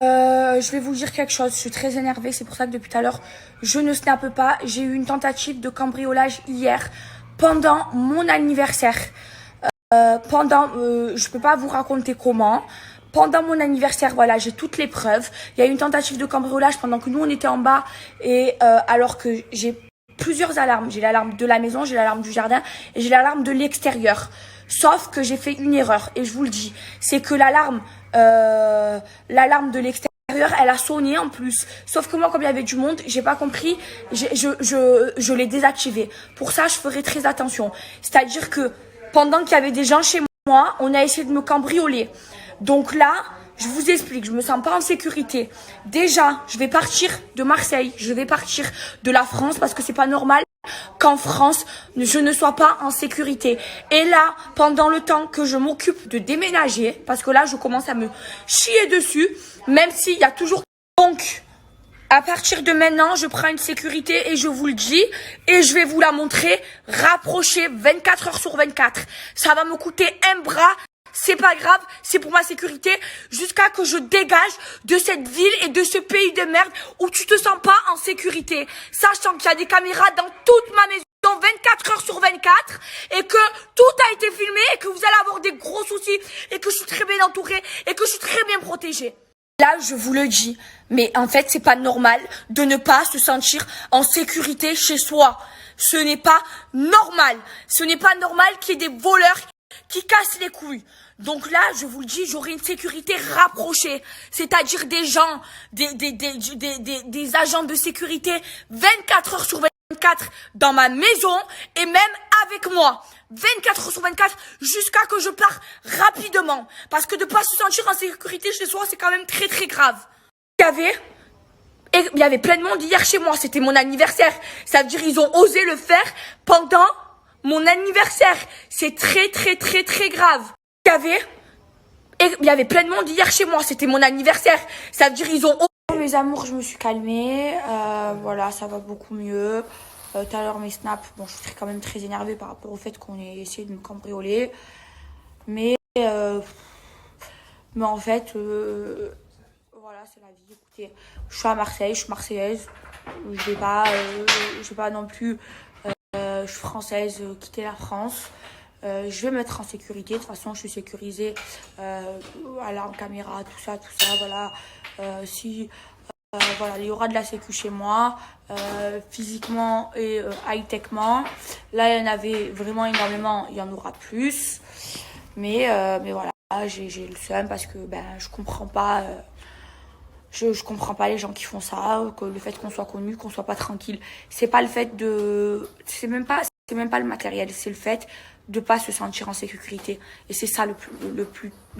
Je vais vous dire quelque chose, je suis très énervée, c'est pour ça que depuis tout à l'heure, je ne snappe pas. J'ai eu une tentative de cambriolage hier, pendant mon anniversaire. Je peux pas vous raconter comment. Pendant mon anniversaire, voilà, j'ai toutes les preuves. Il y a eu une tentative de cambriolage pendant que nous, on était en bas. Et alors que j'ai plusieurs alarmes. J'ai l'alarme de la maison, j'ai l'alarme du jardin et j'ai l'alarme de l'extérieur. Sauf que j'ai fait une erreur, et je vous le dis. C'est que l'alarme de l'extérieur, elle a sonné en plus. Sauf que moi, comme il y avait du monde, j'ai pas compris. Je l'ai désactivé. Pour ça, je ferai très attention. C'est-à-dire que pendant qu'il y avait des gens chez moi, on a essayé de me cambrioler. Donc là, je vous explique, je me sens pas en sécurité. Déjà, je vais partir de Marseille, je vais partir de la France parce que c'est pas normal qu'en France, je ne sois pas en sécurité. Et là, pendant le temps que je m'occupe de déménager, parce que là, je commence à me chier dessus, même s'il y a toujours... Donc, à partir de maintenant, je prends une sécurité et je vous le dis, et je vais vous la montrer, rapprochée 24 heures sur 24. Ça va me coûter un bras. C'est pas grave, c'est pour ma sécurité, jusqu'à que je dégage de cette ville et de ce pays de merde où tu te sens pas en sécurité. Sachant qu'il y a des caméras dans toute ma maison 24 heures sur 24 et que tout a été filmé et que vous allez avoir des gros soucis et que je suis très bien entourée et que je suis très bien protégée. Là, je vous le dis, mais en fait, c'est pas normal de ne pas se sentir en sécurité chez soi. Ce n'est pas normal. Ce n'est pas normal qu'il y ait des voleurs qui cassent les couilles. Donc là, je vous le dis, j'aurai une sécurité rapprochée. C'est-à-dire des gens, des agents de sécurité 24 heures sur 24 dans ma maison et même avec moi. 24 heures sur 24 jusqu'à que je parte rapidement. Parce que de pas se sentir en sécurité chez soi, c'est quand même très très grave. Il y avait plein de monde hier chez moi. C'était mon anniversaire. Ça veut dire ils ont osé le faire pendant mon anniversaire. C'est très très très très grave. Il y avait plein de monde hier chez moi. C'était mon anniversaire. Ça veut dire ils ont... Mes amours, je me suis calmée. Voilà, ça va beaucoup mieux. Tout à l'heure, mes snaps, bon, je suis quand même très énervée par rapport au fait qu'on ait essayé de me cambrioler. Mais en fait, voilà, c'est la vie. Écoutez, je suis à Marseille, je suis marseillaise. Je vais pas non plus, je suis française, quitter la France. Je vais me mettre en sécurité. De toute façon, je suis sécurisée. Alarme, caméra, tout ça, voilà. Voilà, il y aura de la sécu chez moi, physiquement et high-techement. Là, il y en avait vraiment énormément, il y en aura plus. Mais voilà, j'ai le seum parce que je comprends pas. Je comprends pas les gens qui font ça, que le fait qu'on soit connu, qu'on soit pas tranquille. C'est pas le fait de... C'est même pas le matériel, c'est le fait de pas se sentir en sécurité. Et c'est ça le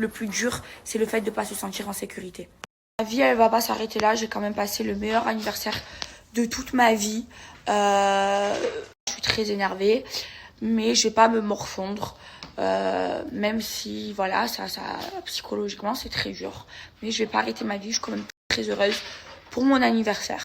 plus dur, c'est le fait de pas se sentir en sécurité. Ma vie, elle va pas s'arrêter là. J'ai quand même passé le meilleur anniversaire de toute ma vie. Je suis très énervée, mais je vais pas me morfondre. Même si, voilà, ça psychologiquement, c'est très dur. Mais je vais pas arrêter ma vie. Je suis quand même très heureuse pour mon anniversaire.